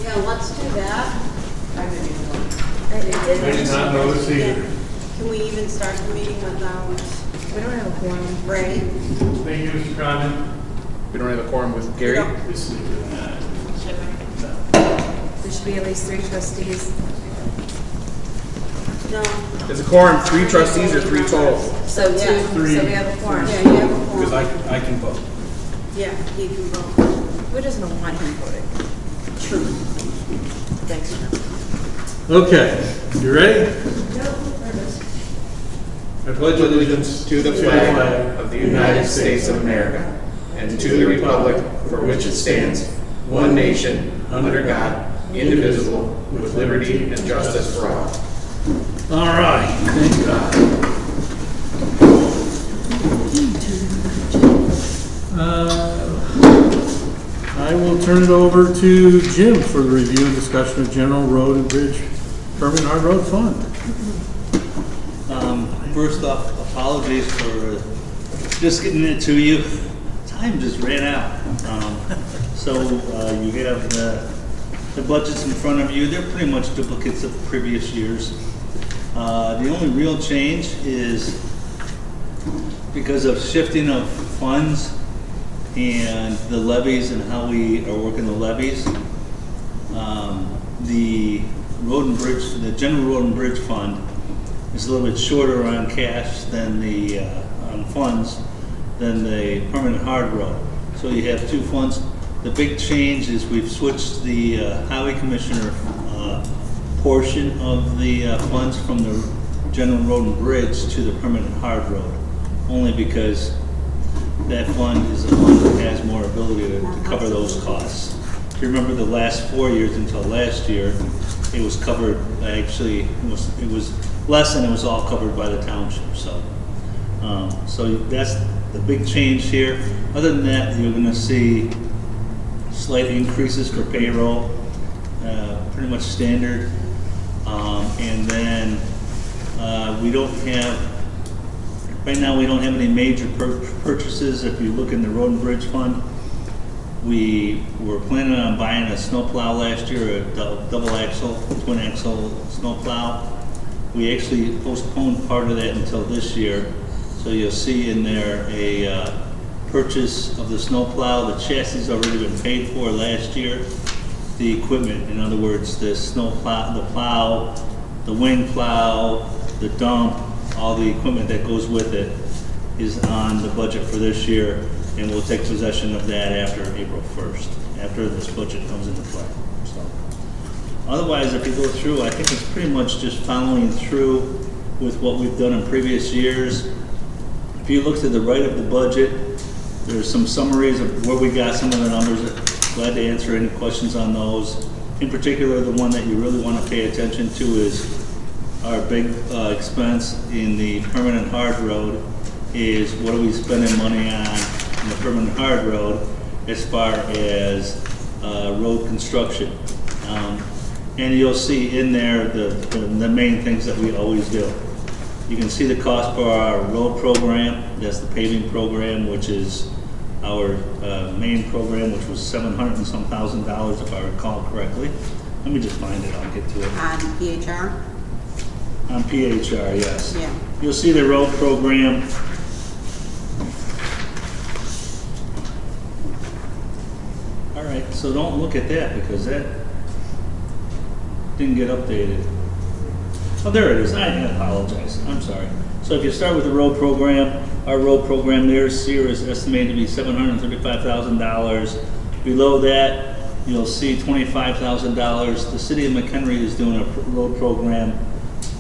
Yeah, let's do that. I didn't even know. I did not notice either. Can we even start the meeting without We don't have a quorum. Ray? Thank you, Mr. Condon. We don't have a quorum with Gary? No. This is, There should be at least 3 trustees. No. Is a quorum 3 trustees or 3 total? So Yeah. 2, Three. so we have a quorum. Yeah, you have a Because quorum. I can vote. Yeah, he can vote. We just don't want him voting. True. Thanks. okay, you ready? I pledge allegiance to the flag of the United States of America and to the republic for which it stands, one nation, under God, indivisible, with liberty and justice for all. All right, thank God. I will turn it over to Jim for the review and discussion of general road and bridge permanent hard road fund. First off, apologies for just getting it to you. Time just ran out. So you have the budgets in front of you. They're pretty much duplicates of previous years. The only real change is because of shifting of funds and the levies and how we are working the levies. The road and bridge, the general road and bridge fund is a little bit shorter on cash than the on funds than the permanent hard road. So you have 2 funds. The big change is we've switched the highway commissioner portion of the funds from the general road and bridge to the permanent hard road, only because that fund is a fund that has more ability to cover those costs. If you remember the last 4 years until last year, it was covered, actually, it was less than it was all covered by the township. So that's the big change here. Other than that, you're going to see slight increases for payroll, pretty much standard. And then we don't have, right now we don't have any major purchases. If you look in the road and bridge fund, we were planning on buying a snowplow last year, a double axle, twin axle snowplow. We actually postponed part of that until this year. So you'll see in there a purchase of the snowplow. The chassis has already been paid for last year. The equipment, in other words, the snowplow, the plow, the wing plow, the dump, all the equipment that goes with it is on the budget for this year, and we'll take possession of that after April 1st, after this budget comes into play. So, otherwise, if you go through, I think it's pretty much just following through with what we've done in previous years. If you look to the right of the budget, there's some summaries of where we got some of the numbers. Glad to answer any questions on those. In particular, the one that you really want to pay attention to is our big expense in the permanent hard road is what are we spending money on in the permanent hard road as far as road construction. And you'll see in there the main things that we always do. You can see the cost for our road program. That's the paving program, which is our main program, which was $700 and some thousand if I recall correctly. Let me just find it, I'll get to it. On PHR? On PHR, yes. Yeah. You'll see the road program. All right, so don't look at that because that didn't get updated. Oh, there it is. I apologize. I'm sorry. So if you start with the road program, our road program there, SEER is estimated to be $735,000. Below that, you'll see $25,000. The city of Mchenry is doing a road program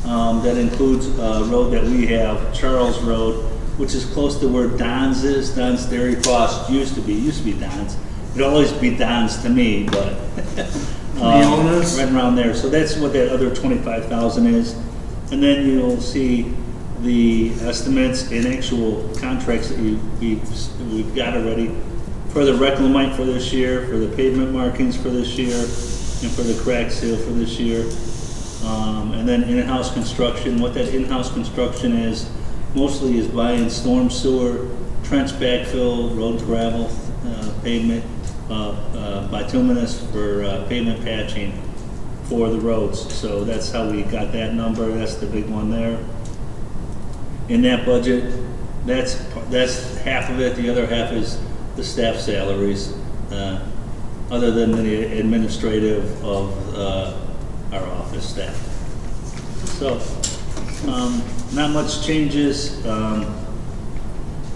that includes a road that we have, Charles Road, which is close to where Don's is. Don's Dairy Cost used to be Don's. It'd always be Don's to me, but right around there. So that's what that other $25,000 is. And then you'll see the estimates and actual contracts that we've got already for the reclamite for this year, for the pavement markings for this year, and for the crack seal for this year. And then in-house construction. What that in-house construction is, mostly is buying storm sewer, trench backfill, road gravel, pavement, bituminous for pavement patching for the roads. So that's how we got that number. That's the big one there. In that budget, that's half of it. The other half is the staff salaries, other than the administrative of our office staff. So, not much changes.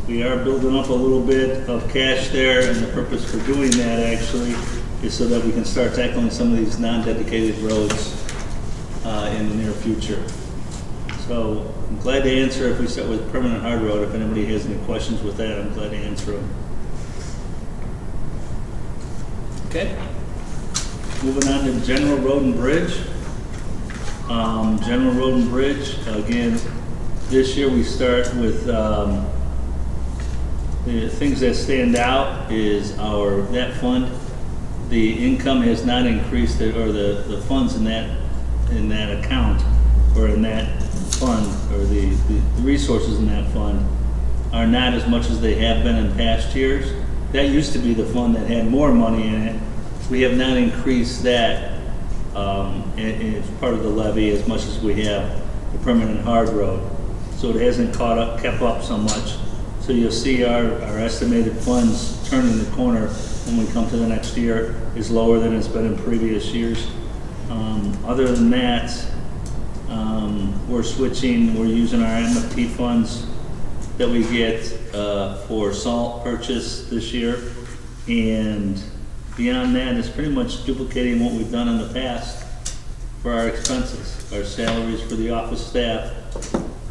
We are building up a little bit of cash there, and the purpose for doing that actually is so that we can start tackling some of these non-dedicated roads in the near future. So I'm glad to answer if we start with permanent hard road. If anybody has any questions with that, I'm glad to answer them. Okay. Moving on to general road and bridge. General road and bridge, again, this year we start with the things that stand out is that fund. The income has not increased, or the funds in that account, or in that fund, or the resources in that fund are not as much as they have been in past years. That used to be the fund that had more money in it. We have not increased that it's part of the levy as much as we have the permanent hard road. So it hasn't kept up so much. So you'll see our estimated funds turning the corner when we come to the next year is lower than it's been in previous years. Other than that, we're using our MFT funds that we get for salt purchase this year. And beyond that, it's pretty much duplicating what we've done in the past for our expenses, our salaries for the office staff,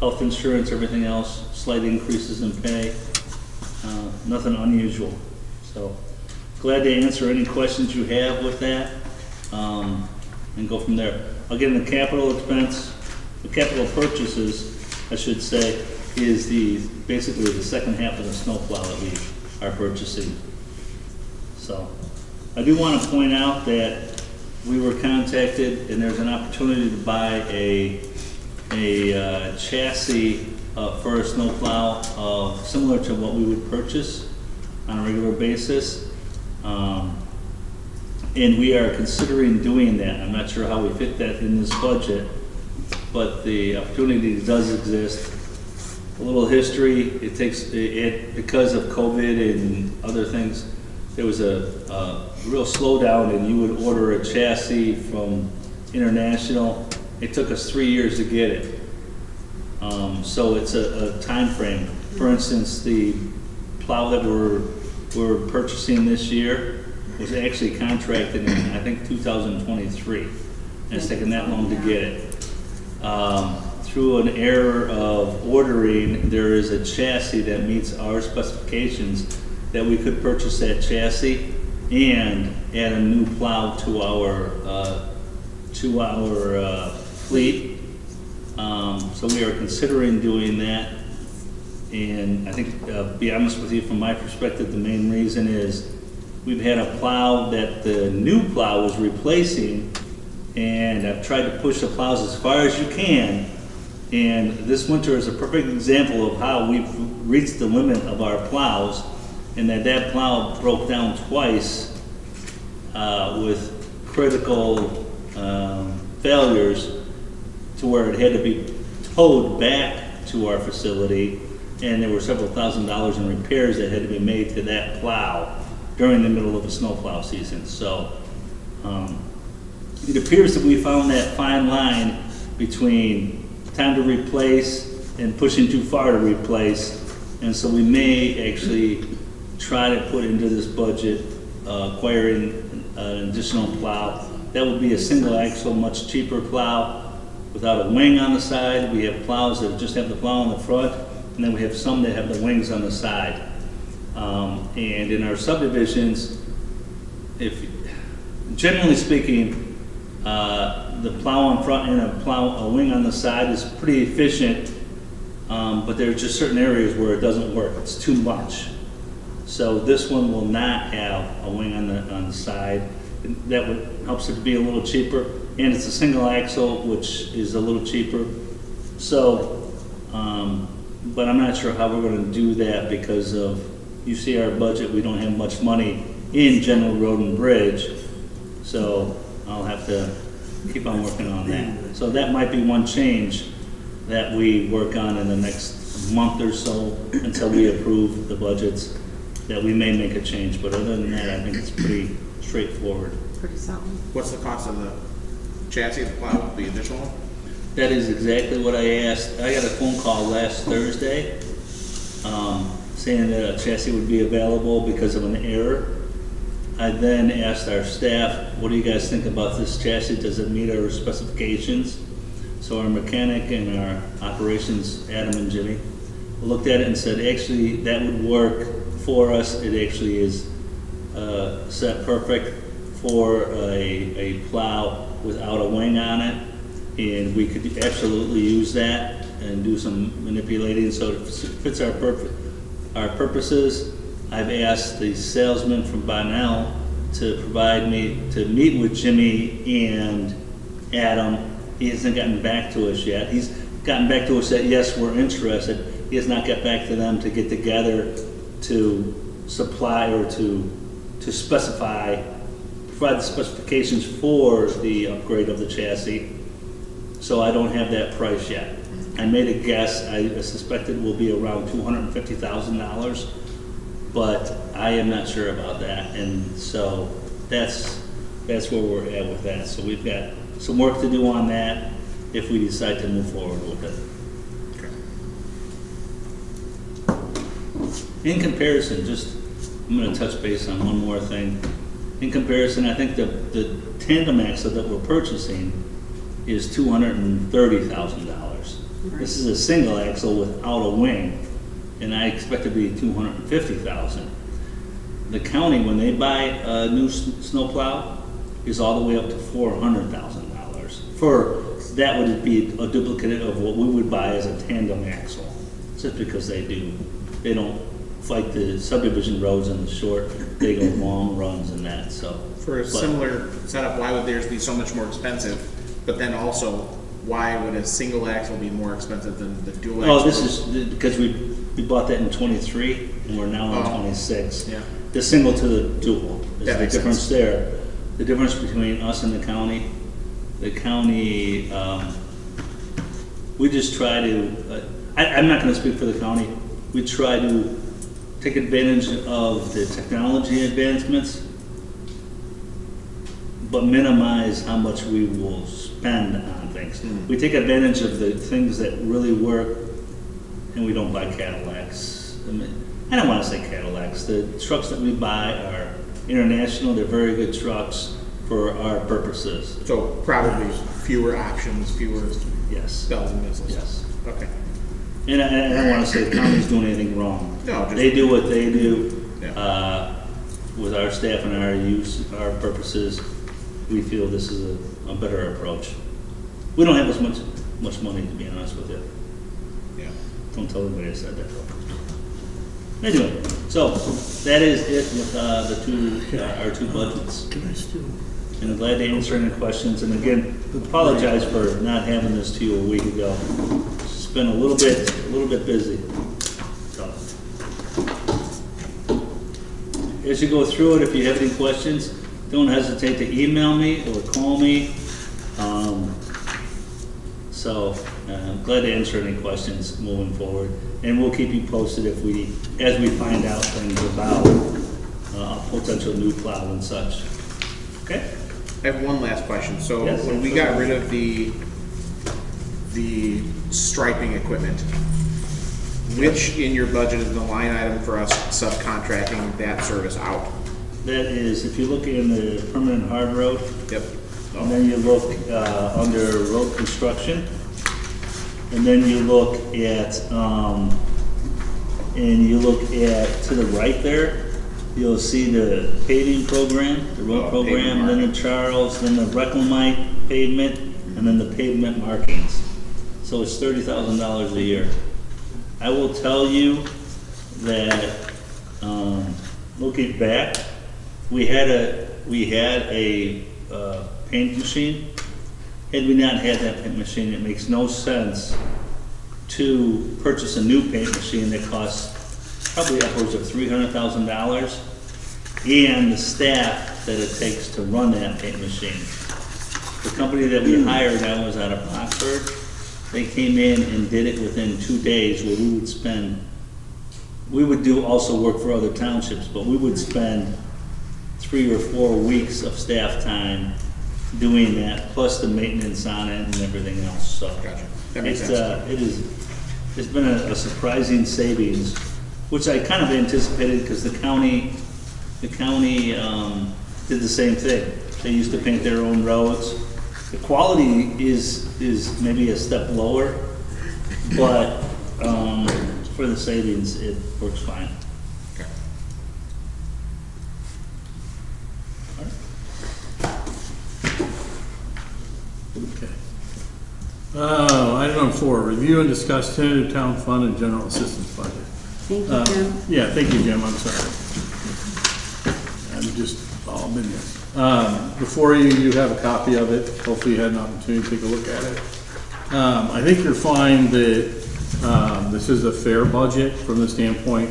health insurance, everything else, slight increases in pay, nothing unusual. So glad to answer any questions you have with that, and go from there. Again, the capital purchases, I should say, is basically the second half of the snowplow that we are purchasing. So I do want to point out that we were contacted, and there's an opportunity to buy a chassis for a snowplow similar to what we would purchase on a regular basis. And we are considering doing that. I'm not sure how we fit that in this budget, but the opportunity does exist. A little history, because of COVID and other things, there was a real slowdown, and you would order a chassis from International. It took us 3 years to get it. So it's a time frame. For instance, the plow that we're purchasing this year was actually contracted in, I think, 2023. And it's taken that long to get it. Through an error of ordering, there is a chassis that meets our specifications that we could purchase that chassis and add a new plow to our fleet. So we are considering doing that. And I think, be honest with you, from my perspective, the main reason is we've had a plow that the new plow was replacing, and I've tried to push the plows as far as you can. And this winter is a perfect example of how we've reached the limit of our plows, and that plow broke down twice with critical failures to where it had to be towed back to our facility, and there were several $1,000s in repairs that had to be made to that plow during the middle of the snowplow season. So it appears that we found that fine line between time to replace and pushing too far to replace, and so we may actually try to put into this budget acquiring an additional plow. That would be a single axle, much cheaper plow without a wing on the side. We have plows that just have the plow on the front, and then we have some that have the wings on the side. And in our subdivisions, generally speaking, the plow on front and a wing on the side is pretty efficient, but there are just certain areas where it doesn't work. It's too much. So this one will not have a wing on the side. That helps it to be a little cheaper, and it's a single axle, which is a little cheaper. So, but I'm not sure how we're going to do that because of, you see our budget, we don't have much money in General Road and Bridge. So I'll have to keep on working on that. So that might be one change that we work on in the next month or so until we approve the budgets, that we may make a change. But other than that, I think it's pretty straightforward. Pretty something. What's the cost of the chassis, the plow, the additional one? That is exactly what I asked. I got a phone call last Thursday saying that a chassis would be available because of an error. I then asked our staff, what do you guys think about this chassis? Does it meet our specifications? So our mechanic and our operations, Adam and Jimmy, looked at it and said, actually, that would work for us. It actually is set perfect for a plow without a wing on it. And we could absolutely use that and do some manipulating so it fits our purposes. I've asked the salesman from Bonnell to provide me to meet with Jimmy and Adam. He hasn't gotten back to us yet. He's gotten back to us that yes, we're interested. He has not got back to them to get together to supply or to specify, provide the specifications for the upgrade of the chassis. So I don't have that price yet. I made a guess. I suspect it will be around $250,000, but I am not sure about that. And so that's where we're at with that. So we've got some work to do on that if we decide to move forward with it. In comparison, I'm going to touch base on one more thing. In comparison, I think the tandem axle that we're purchasing is $230,000. This is a single axle without a wing, and I expect it to be $250,000. The county, when they buy a new snowplow, is all the way up to $400,000. For that would be a duplicate of what we would buy as a tandem axle, just because they don't like the subdivision roads and the short, they go long runs and that. So for a similar setup, why would theirs be so much more expensive? But then also, why would a single axle be more expensive than the dual axle? Oh, this is because we bought that in 23 and we're now in 26. Yeah. The single to the dual is That the makes difference sense. there. The difference between us and the county, we just try to, I'm not going to speak for the county, we try to take advantage of the technology advancements, but minimize how much we will spend on things. We take advantage of the things that really work, and we don't buy Cadillacs. I don't want to say Cadillacs. The trucks that we buy are international. They're very good trucks for our purposes. So probably fewer options, fewer Yes. bells and whistles. Yes. Okay. And I don't want to say the county's doing anything wrong. No, just- They do what they do. Yeah. With our staff and our use, our purposes, we feel this is a better approach. We don't have as much money, to be honest with you. Yeah. Don't tell anybody I said that. Anyway, so that is it with our two budgets. Can I still? And I'm glad to answer any questions. And again, apologize for not having this to you a week ago. It's just been a little bit busy. So, as you go through it, if you have any questions, don't hesitate to email me or call me. I'm glad to answer any questions moving forward, and we'll keep you posted as we find out things about a potential new plow and such. Okay. I have one last question. So Yes, when we got rid of the striping equipment, which in your budget is the line item for us subcontracting that service out? That is, if you look in the permanent hard road, Yep. and then you look under road construction, and then you look at to the right there, you'll see the paving program, the road Oh, pavement program, then the Charles, then the Reclamite pavement, and then the pavement markings. So it's $30,000 a year. I will tell you that looking back, we had a paint machine. Had we not had that paint machine, it makes no sense to purchase a new paint machine that costs probably upwards of $300,000 and the staff that it takes to run that paint machine. The company that we hired, that was out of Oxford, they came in and did it within 2 days, where we would do also work for other townships, but we would spend 3 or 4 weeks of staff time doing that, plus the maintenance on it and everything else, so. Gotcha. That makes It's, sense. it's been a surprising savings, which I kind of anticipated, because the county did the same thing. They used to paint their own roads. The quality is maybe a step lower, but for the savings, it works fine. Okay. Okay. Item number 4, review and discuss tentative town fund and general assistance budget. Thank you, Jim. Yeah, thank you, Jim, I'm sorry. I'm just all been there. Before you have a copy of it. Hopefully you had an opportunity to take a look at it. I think you'll find that this is a fair budget from the standpoint,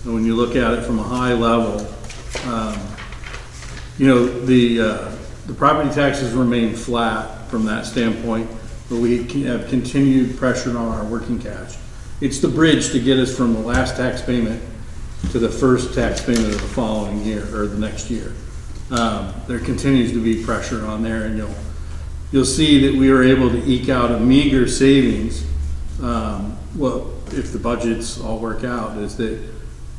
and when you look at it from a high level, you know, the property taxes remain flat from that standpoint, but we have continued pressure on our working cash. It's the bridge to get us from the last tax payment to the first tax payment of the following year, or the next year. There continues to be pressure on there, and you'll see that we were able to eke out a meager savings. Well, if the budgets all work out, is that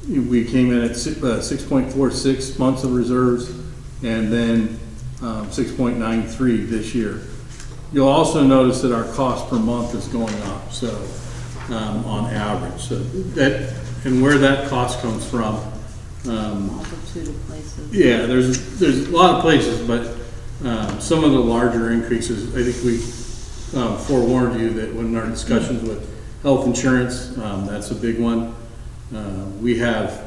we came in at 6.46 months of reserves, and then 6.93 this year. You'll also notice that our cost per month is going up, so on average. So that, and where that cost comes from, Multitude of places. yeah, there's a lot of places, but some of the larger increases, I think we forewarned you that when our discussions with health insurance, that's a big one. We have,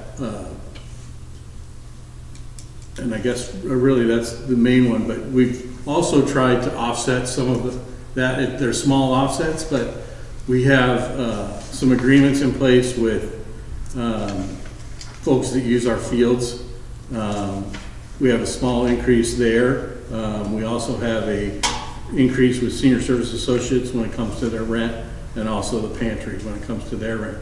and I guess really that's the main one, but we've also tried to offset some of that. They're small offsets, but we have some agreements in place with folks that use our fields. We have a small increase there. We also have a increase with senior service associates when it comes to their rent, and also the pantry when it comes to their rent.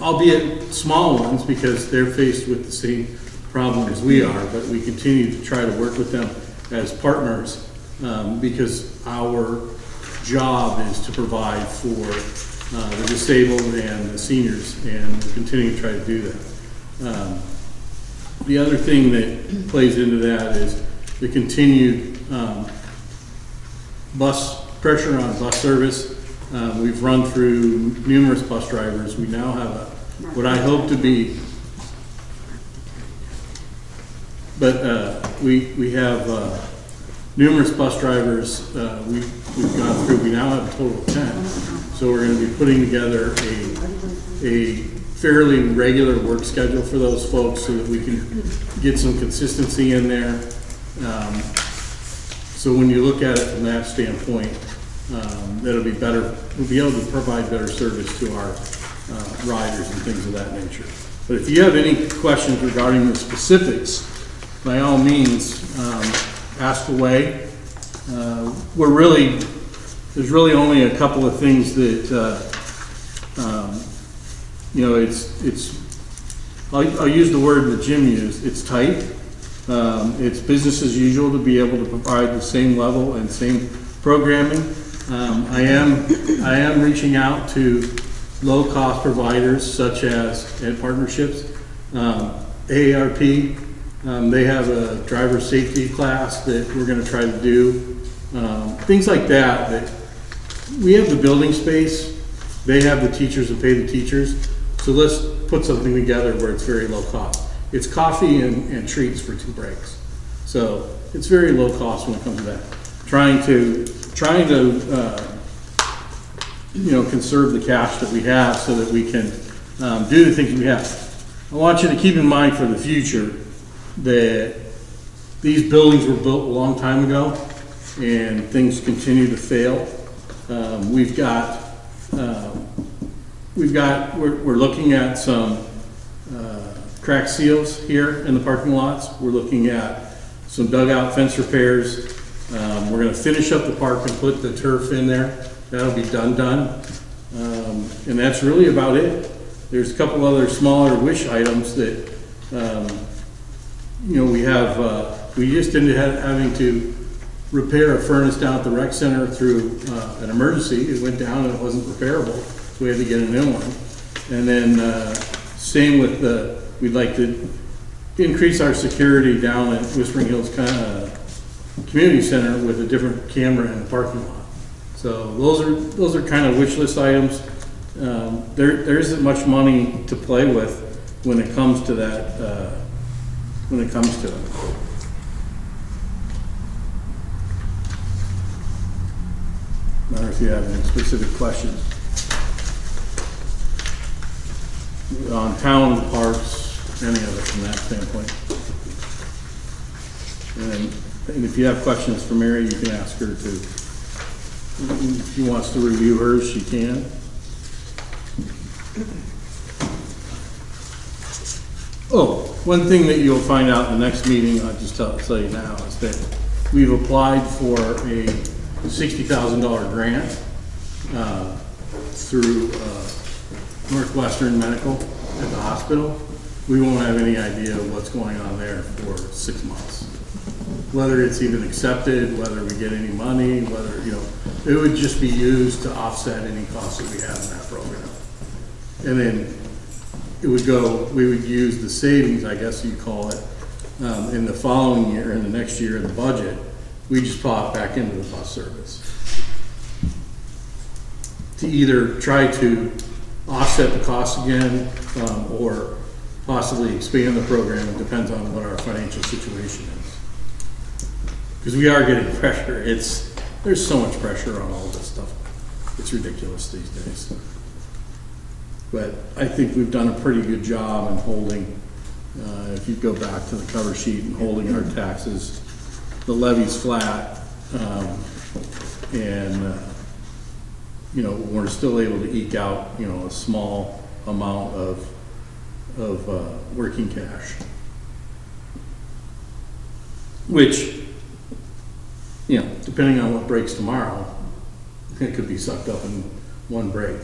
Albeit small ones, because they're faced with the same problem as we are, but we continue to try to work with them as partners, because our job is to provide for the disabled and the seniors, and we continue to try to do that. The other thing that plays into that is the continued pressure on bus service. We've run through numerous bus drivers. We now have what I hope to be, but we have numerous bus drivers. We've gone through. We now have a total of 10. So we're going to be putting together a fairly regular work schedule for those folks, so that we can get some consistency in there. So when you look at it from that standpoint, that'll be better. We'll be able to provide better service to our riders and things of that nature. But if you have any questions regarding the specifics, by all means, ask away. There's really only a couple of things that, you know, I'll use the word that Jim used, it's tight. It's business as usual to be able to provide the same level and same programming. I am reaching out to low-cost providers such as, and partnerships, AARP. They have a driver safety class that we're going to try to do. Things like that we have the building space, they have the teachers to pay the teachers, so let's put something together where it's very low cost. It's coffee and treats for 2 breaks, so it's very low cost when it comes to that. Trying to you know, conserve the cash that we have so that we can do the things we have. I want you to keep in mind for the future that these buildings were built a long time ago, and things continue to fail. We're looking at some crack seals here in the parking lots. We're looking at some dugout fence repairs. We're gonna finish up the park and put the turf in there. That'll be done. And that's really about it. There's a couple other smaller wish items that, you know, we just ended up having to repair a furnace down at the rec center through an emergency. It went down and it wasn't repairable, so we had to get a new one. And then same with we'd like to increase our security down at Whispering Hills Community Center with a different camera in the parking lot. So those are kind of wish list items. There isn't much money to play with when it comes to that. When it comes to it. I don't know if you have any specific questions on town parks, any of it from that standpoint. And if you have questions for Mary, you can ask her to. If she wants to review hers, she can. Oh, one thing that you'll find out in the next meeting, I'll just tell you now, is that we've applied for a $60,000 grant through Northwestern Medical at the hospital. We won't have any idea what's going on there for 6 months. Whether it's even accepted, whether we get any money, whether, you know, it would just be used to offset any costs that we have in that program. And then it would go, we would use the savings, I guess you call it, in the following year, in the next year in the budget, we just pop back into the bus service. To either try to offset the costs again, or possibly expand the program. It depends on what our financial situation is. Because we are getting pressure. There's so much pressure on all this stuff. It's ridiculous these days. But I think we've done a pretty good job in holding, if you go back to the cover sheet, and holding our taxes, the levy's flat, and you know, we're still able to eke out, you know, a small amount of working cash, which, you know, depending on what breaks tomorrow, it could be sucked up in one break.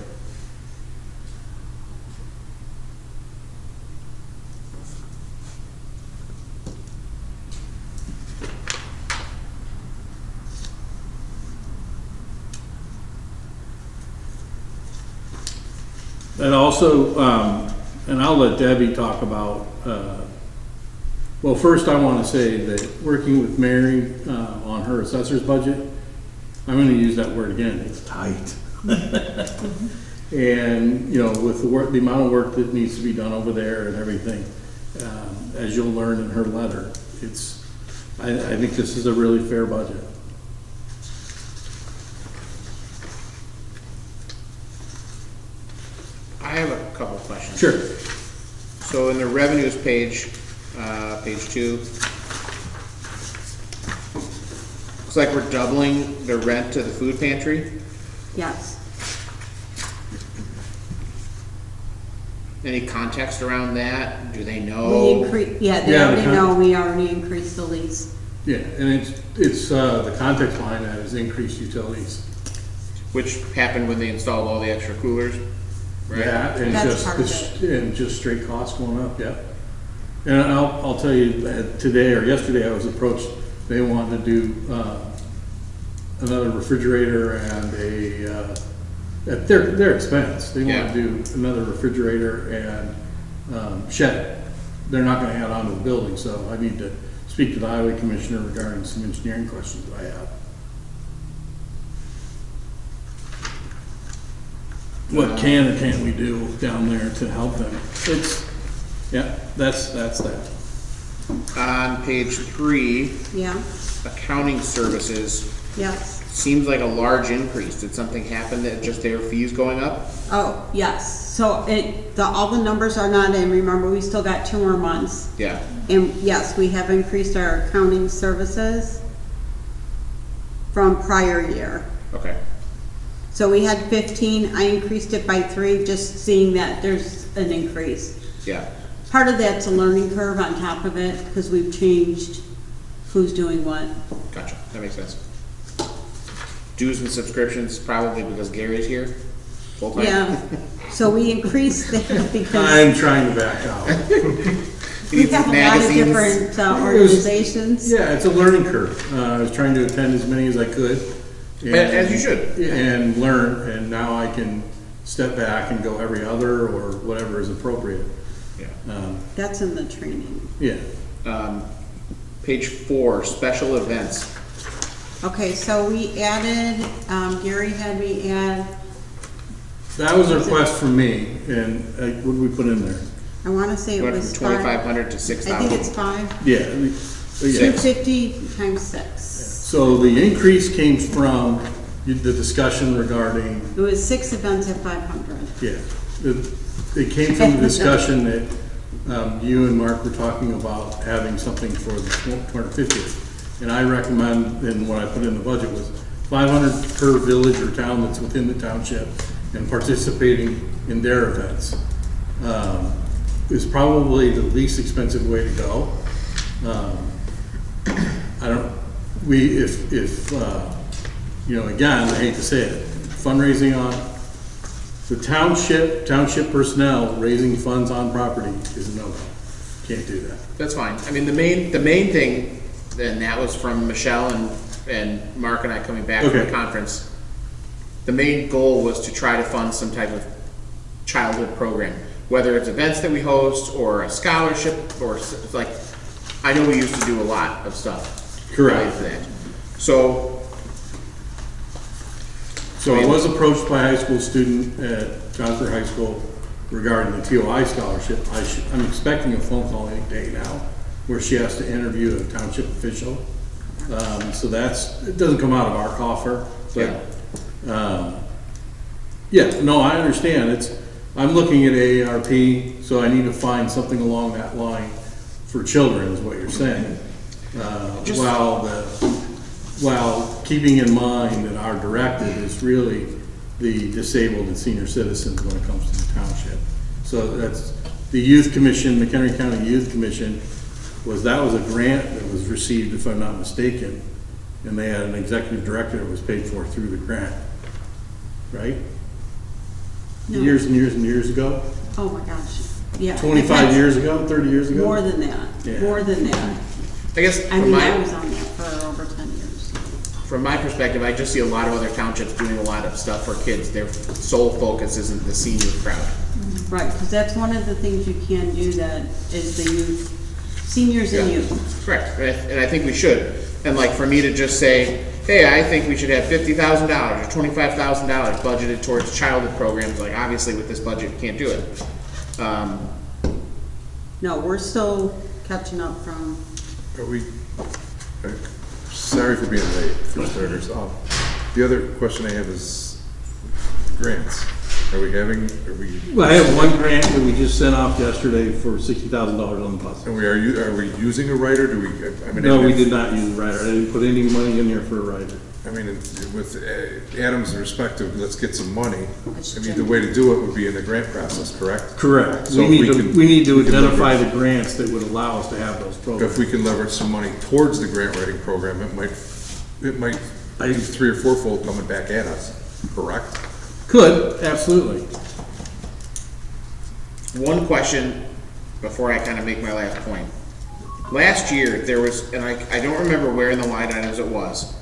And also, and I'll let Debbie talk about, well, first I want to say that working with Mary on her assessor's budget, I'm going to use that word again, it's tight. And, you know, with the amount of work that needs to be done over there and everything, as you'll learn in her letter, I think this is a really fair budget. I have a couple of questions. Sure. So in the revenues page, page 2, looks like we're doubling the rent to the food pantry. Yes. Any context around that? Do they We know? they Yeah, already know we already increased the lease. Yeah, and it's the context behind that is increased utilities. Which happened when they installed all the extra coolers, right? Yeah, and That's part of and just straight costs going up, yeah. And I'll tell you, today or yesterday, I was approached, they wanted to do another refrigerator and at their expense, they want to do another refrigerator and shed. They're not gonna add on to the building, so I need to speak to the highway commissioner regarding some engineering questions that I have. What can or can't we do down there to help them? That's that. On page 3, Yeah, accounting services, yes. seems like a large increase. Did something happen that just their fees going up? Oh, yes. So all the numbers are not in. Remember, we still got 2 more months. Yeah. And yes, we have increased our accounting services from prior year. Okay. So we had 15, I increased it by 3, just seeing that there's an increase. Yeah. part of that's a learning curve on top of it, because we've changed who's doing what. Gotcha, that makes sense. Dues and subscriptions, probably because Gary's here full time. Yeah, so we increased that because I'm trying to back out. we have a lot of Magazines. different organizations. Yeah, it's a learning curve. I was trying to attend as many as I could. and- As you should. And learn, and now I can step back and go every other or whatever is appropriate. Yeah. That's in the training. Yeah. Page 4, special events. Okay, so we added, Gary had me add, That was a request from me, and what did we put in there? I wanna say it Went was from 2,500 to I 6,000. think it's 5, Yeah. Yeah. 250 times 6. So the increase came from the discussion regarding, It was 6 events at 500. yeah, it came from the discussion that you and Mark were talking about having something for the 250th. And I recommend, and what I put in the budget was 500 per village or town that's within the township and participating in their events. Is probably the least expensive way to go. You know, again, I hate to say it, fundraising on, the township personnel raising funds on property is a no-go. Can't do that. That's fine. I mean, the main thing, and that was from Michelle and Mark and I coming back from the Okay. conference. The main goal was to try to fund some type of childhood program, whether it's events that we host or a scholarship or like, I know we used to do a lot of stuff. Correct. related to that. So, So I was approached by a high school student at Johnson High School regarding the TOI scholarship. I'm expecting a phone call any day now where she has to interview a township official. So it doesn't come out of our coffer, but, yeah, no, I understand. I'm looking at AARP, so I need to find something along that line for children is what you're saying. While keeping in mind that our directive is really the disabled and senior citizens when it comes to the township. So that's the Youth Commission, McHenry County Youth Commission, that was a grant that was received, if I'm not mistaken, and they had an executive director that was paid for through the grant, right? No. Years and years and years ago? Oh my gosh, yeah. 25 years ago, 30 years ago? More than that, Yeah. more than that. I guess I mean, I was on that for over 10 years. from my perspective, I just see a lot of other townships doing a lot of stuff for kids. Their sole focus isn't the senior crowd. Right, because that's one of the things you can do that is the youth, seniors and Yeah. youth. Correct, and I think we should. And like for me to just say, hey, I think we should have $50,000 or $25,000 budgeted towards childhood programs, like obviously with this budget, you can't do it. No, we're still catching up from, Are we, sorry for being late, for starters. The other question I have is grants. Are we, Well, I have one grant that we just sent off yesterday for $60,000 on the bus. are we using a writer? No, we did not use a rider. I didn't put any money in there for a rider. I mean, with Adam's perspective, let's get some money. That's I mean, the way to do it would be in the grant process, correct? Correct. So We if need to we can identify leverage- the grants that would allow us to have those If programs. we can leverage some money towards the grant writing program, it might be 3 or 4-fold coming back at us, correct? Could, absolutely. One question before I kind of make my last point. Last year, there was, and I don't remember where in the line items it was.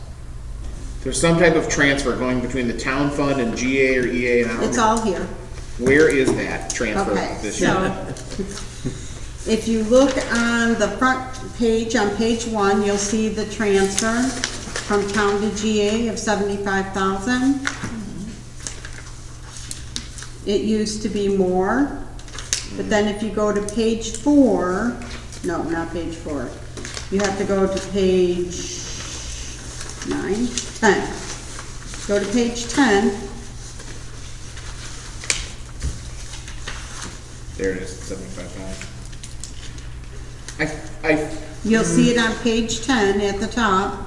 There's some type of transfer going between the town fund and GA or EA, and I don't it's remember. all here. Where is that transfer Okay, this year? so if you look on the front page, on page 1, you'll see the transfer from town to GA of 75,000. It used to be more, but then if you go to page 4, no, not page 4, you have to go to page 9, 10. Go to page 10. There it is, 75,000. You'll see it on page 10 at the top.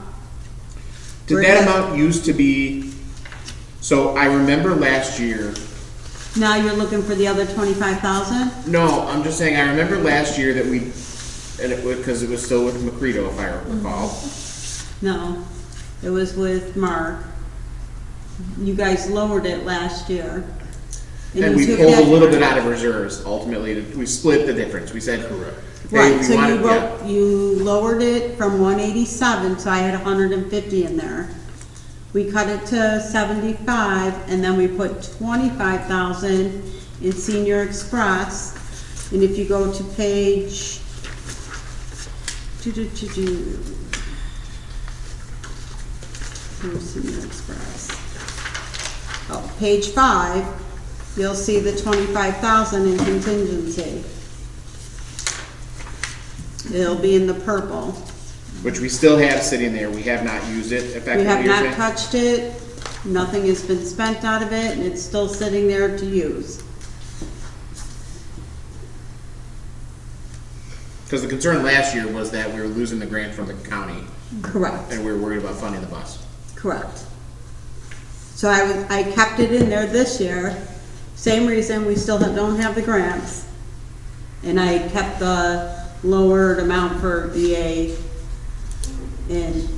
Did Where that it- amount used to be, so I remember last year, Now you're looking for the other 25,000? No, I'm just saying, I remember last year that we, and it was, because it was still with Macredo, if I recall. No, it was with Mark. You guys lowered it last year. And we you pulled took a that- little bit out of reserves, ultimately, we split the difference, we said. Correct. Right, so you lowered it from 187, so I had 150 in there. We cut it to 75, and then we put 25,000 in Senior Express. And if you go to page, here's Senior Express. Oh, page 5, you'll see the 25,000 in contingency. It'll be in the purple. Which we still have sitting there, we have not used it We effectively. have you're not saying? touched it, nothing has been spent out of it, and it's still sitting there to use. Because the concern last year was that we were losing the grant from the county, Correct, and we were worried about funding the bus. correct. So I kept it in there this year, same reason, we still don't have the grants. And I kept the lowered amount for EA in.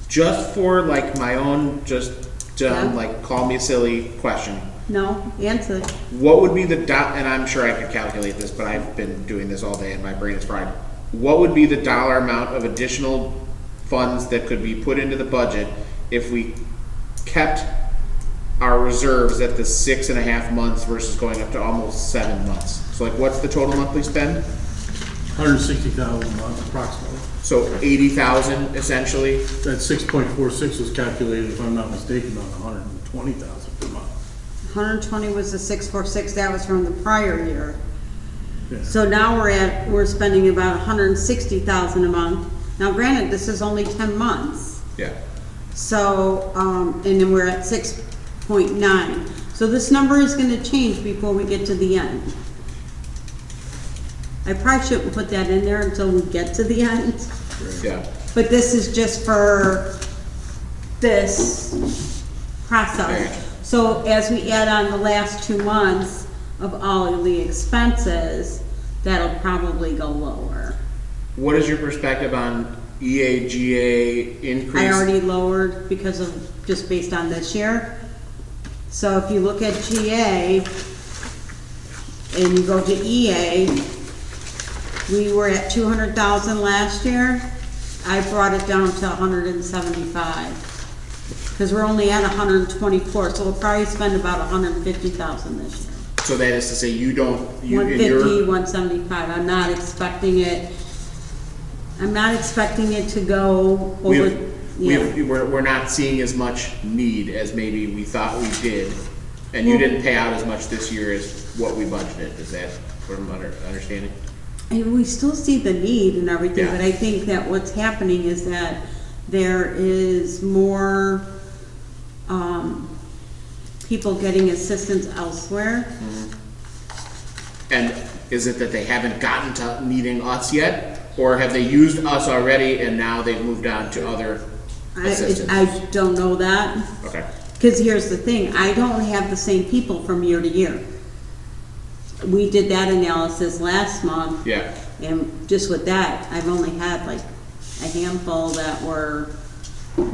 Just for like my own, Yeah. like, call me silly question. No, answer. What would be the and I'm sure I could calculate this, but I've been doing this all day and my brain is fried. What would be the dollar amount of additional funds that could be put into the budget if we kept our reserves at the 6.5 months versus going up to almost 7 months? So like, what's the total monthly spend? 160,000 a month approximately. So 80,000 essentially. That 6.46 was calculated, if I'm not mistaken, on 120,000 per month. 120 was the 646, that was from the prior year. Yeah. So now we're spending about 160,000 a month. Now granted, this is only 10 months. Yeah. So, and then we're at 6.9. So this number is gonna change before we get to the end. I probably shouldn't put that in there until we get to the end. Yeah. But this is just for this process. So as we add on the last 2 months of all of the expenses, that'll probably go lower. What is your perspective on EAGA increase? I already lowered because of, just based on this year. So if you look at GA and you go to EA, we were at 200,000 last year. I brought it down to 175. Because we're only at 124, so we'll probably spend about 150,000 this year. So that is to say, you don't, in 150, your, 175, I'm not expecting it to go over, yeah. we're not seeing as much need as maybe we thought we did. And you didn't pay out as much this year as what we budgeted, is that what I'm understanding? And we still see the need and everything, Yeah. but I think that what's happening is that there is more, people getting assistance elsewhere. And is it that they haven't gotten to needing us yet? Or have they used us already and now they've moved on to other assistance? I don't know that. Okay. Because here's the thing, I don't have the same people from year to year. We did that analysis last month. Yeah. And just with that, I've only had like a handful that were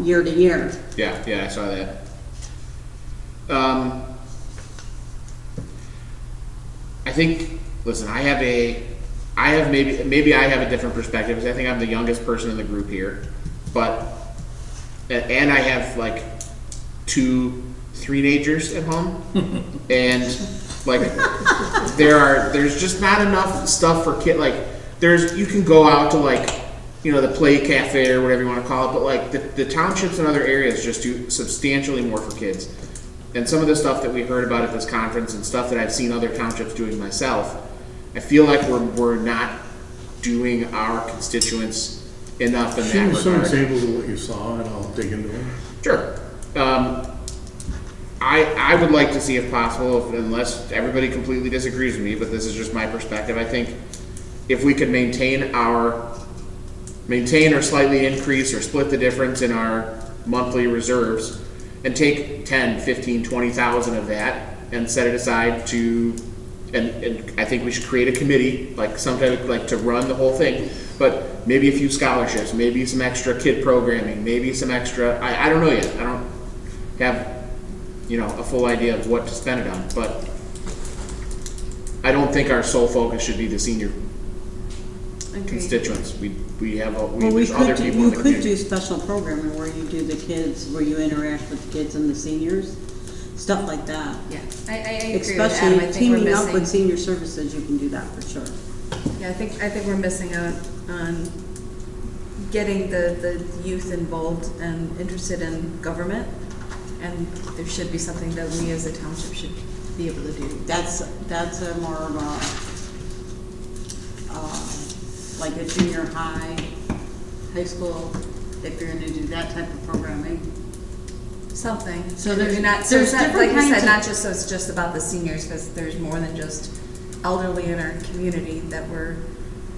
year to year. Yeah, I saw that. I think, listen, maybe I have a different perspective, because I think I'm the youngest person in the group here, but, and I have like 2 teenagers at home, and like, there's just not enough stuff for like, you can go out to like, the play cafe or whatever you want to call it, but like the townships and other areas just do substantially more for kids. And some of the stuff that we heard about at this conference and stuff that I've seen other townships doing myself, I feel like we're not doing our constituents enough in Show that me some regard. examples of what you saw, and I'll dig into them. Sure. I would like to see, if possible, unless everybody completely disagrees with me, but this is just my perspective, I think if we could maintain or slightly increase or split the difference in our monthly reserves, and take 10, 15, 20,000 of that and set it aside to, and I think we should create a committee, like sometime, like to run the whole thing, but maybe a few scholarships, maybe some extra kid programming, maybe some extra, I don't know yet. I don't have, you know, a full idea of what to spend it on, but I don't think our sole focus should be the senior Agreed. constituents. We have, Well, there's other people in you the could community. do special programming where you do the kids, where you interact with the kids and the seniors, stuff like that. Yeah, I agree with Adam. I Especially think we're teaming up with missing, senior services, you can do that for sure. yeah, I think we're missing out on getting the youth involved and interested in government. And there should be something that we as a township should be able to do. That's a more of a, like a junior high school, if you're gonna do that type of programming. Something. So there's- You're not, so there's it's not, different like you kinds said, of- not just so it's just about the seniors, because there's more than just elderly in our community that we're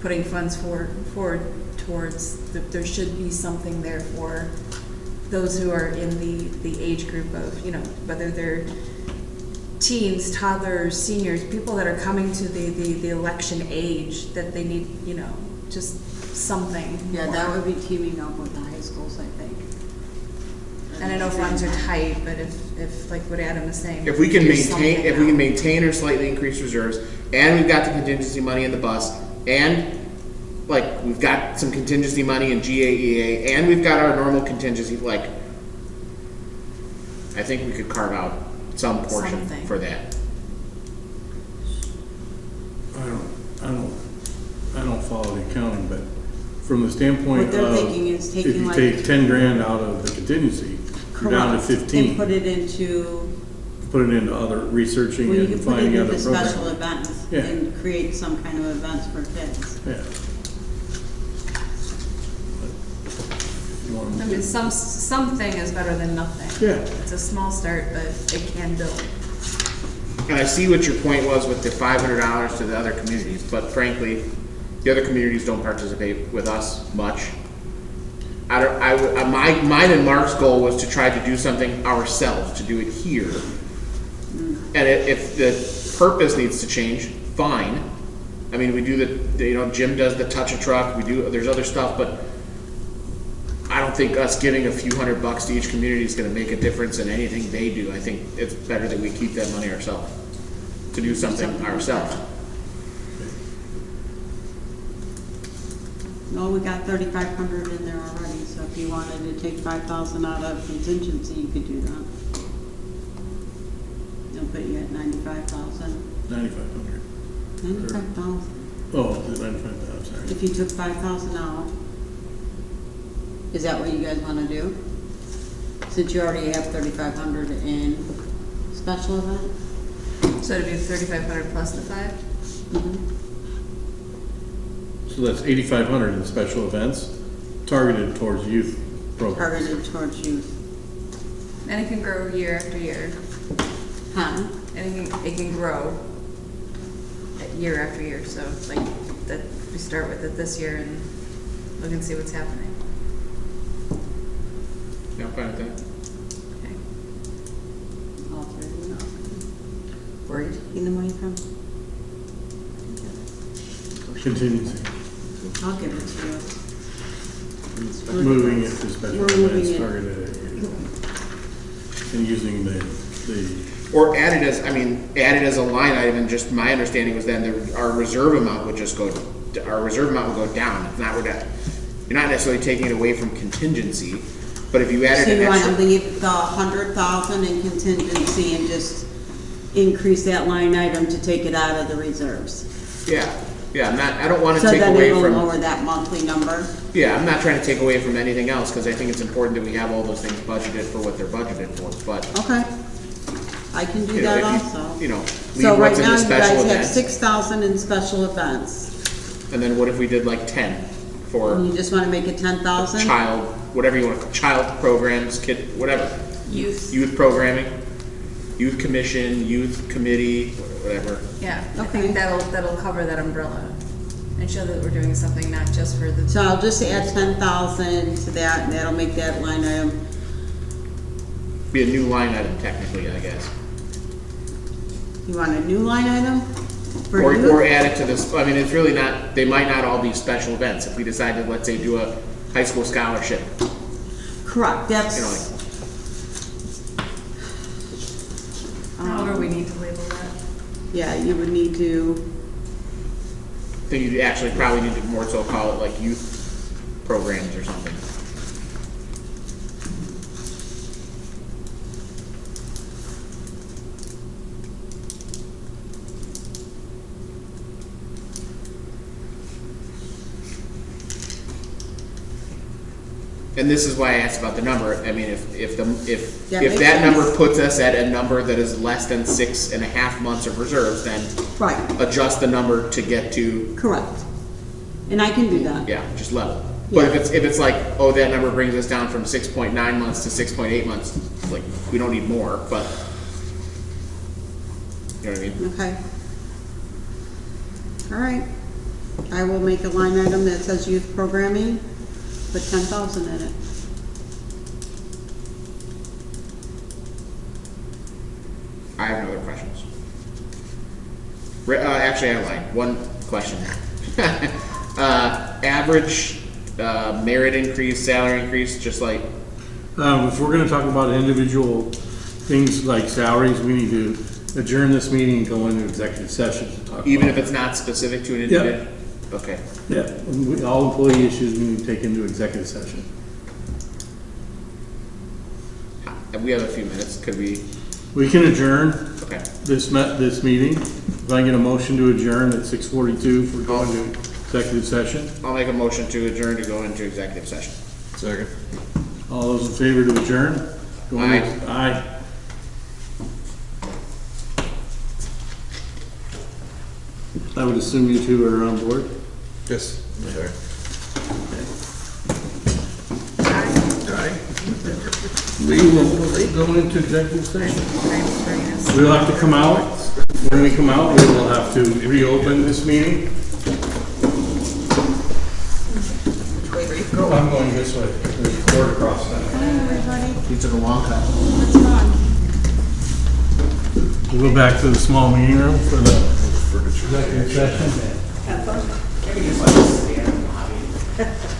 putting funds forward towards. There should be something there for those who are in the age group of, you know, whether they're teens, toddlers, seniors, people that are coming to the election age, that they need, you know, just something. Yeah, more. that would be teaming up with the high schools, I think. And I know funds are tight, but if like what Adam was saying. If we can there's maintain, something if we can out. maintain or slightly increase reserves, and we've got the contingency money in the bus, and like, we've got some contingency money in GAEA, and we've got our normal contingency, like, I think we could carve out some portion Something. for that. I don't follow the accounting, but from the standpoint What they're of, thinking is if taking you like- take 10 grand out of the contingency, you're down to Correct. 15. And put it into, Put it into other researching well, you and can put it finding other into special programs. events Yeah. and create some kind of events for kids. Yeah. You want I mean, something is better than nothing. Yeah. It's a small start, but it can build. And I see what your point was with the $500 to the other communities, but frankly, the other communities don't participate with us much. Mine and Mark's goal was to try to do something ourselves, to do it here. And if the purpose needs to change, fine. I mean, we do you know, Jim does the touch a truck, there's other stuff, but I don't think us giving a few $100 to each community is gonna make a difference in anything they do. I think it's better that we keep that money ourselves, to do something ourselves. No, we got 3,500 in there already, so if you wanted to take 5,000 out of contingency, you could do that. They'll put you at 95,000. 9,500. 95,000. Oh, is it 95,000, sorry. If you took 5,000 out, is that what you guys wanna do? Since you already have 3,500 in special event? So it'd be 3,500 plus the 5? So that's 8,500 in special events targeted towards youth programs. Targeted towards youth. And it can grow year after year. Huh? And it can grow year after year, so like that we start with it this year and look and see what's happening. Yeah, I'm fine with that. Okay. All three, no. Where are you taking the money from? Contingency. I'll give it to you. Moving it to special We're moving events it. targeted at youth. And using the Or added as a line item, and just my understanding was then our reserve amount would just go, our reserve amount would go down. It's not, you're not necessarily taking it away from contingency, but if you added So an you want to extra. leave the 100,000 in contingency and just increase that line item to take it out of the reserves? Yeah, I don't want to So take then away it will from, lower that monthly number? yeah, I'm not trying to take away from anything else, because I think it's important that we have all those things budgeted for what they're budgeted for, but, Okay. I can do you know, that if also. you know, So leave right what's in now the you special guys have events. 6,000 in special events. And then what if we did like 10 for And you just want to make it 10,000? child, whatever you want to call, child programs, kid, whatever. Youth. Programming, youth commission, youth committee, whatever. Yeah, I Okay. think that'll cover that umbrella and show that we're doing something not just for the. So I'll just add 10,000 to that, and that'll make that line item Be a new line item technically, I guess. You want a new line item? For Or youth? add it to this, I mean, it's really not, they might not all be special events. If we decided, let's say, do a high school scholarship, Correct, you know, that's, However, we need to label that. yeah, you would need to, I think you'd actually probably need to more so call it like youth programs or something. And this is why I asked about the number. I mean, if That if makes that sense. number puts us at a number that is less than 6.5 months of reserves, then right, adjust the number to get to, correct. And I can do that. yeah, just level. But Yeah. if it's like, oh, that number brings us down from 6.9 months to 6.8 months, like, we don't need more, but, you know what I mean? Okay. All right. I will make a line item that says youth programming, put 10,000 in it. I have no other questions. Actually, I have like one question. Average merit increase, salary increase, just like, If we're gonna talk about individual things like salaries, we need to adjourn this meeting and go into executive session to talk even about if it's not specific to an Yeah. individual? Okay. Yeah, all employee issues we need to take into executive session. We have a few minutes, could we, We can adjourn okay. this meeting. If I get a motion to adjourn at 6:42 for going to executive session. I'll make a motion to adjourn to go into executive session. Second. All those in favor to adjourn? Go in- Aye. Aye. I would assume you two are on board? Yes. Sorry. We will go into executive session. We'll have to come out. When we come out, we will have to reopen this meeting. I'm going this way. There's a cord across that. Everybody, You took a long time. it's fun. We'll go back to the small meeting room for the Furniture. executive session. Maybe just let us stay in the lobby.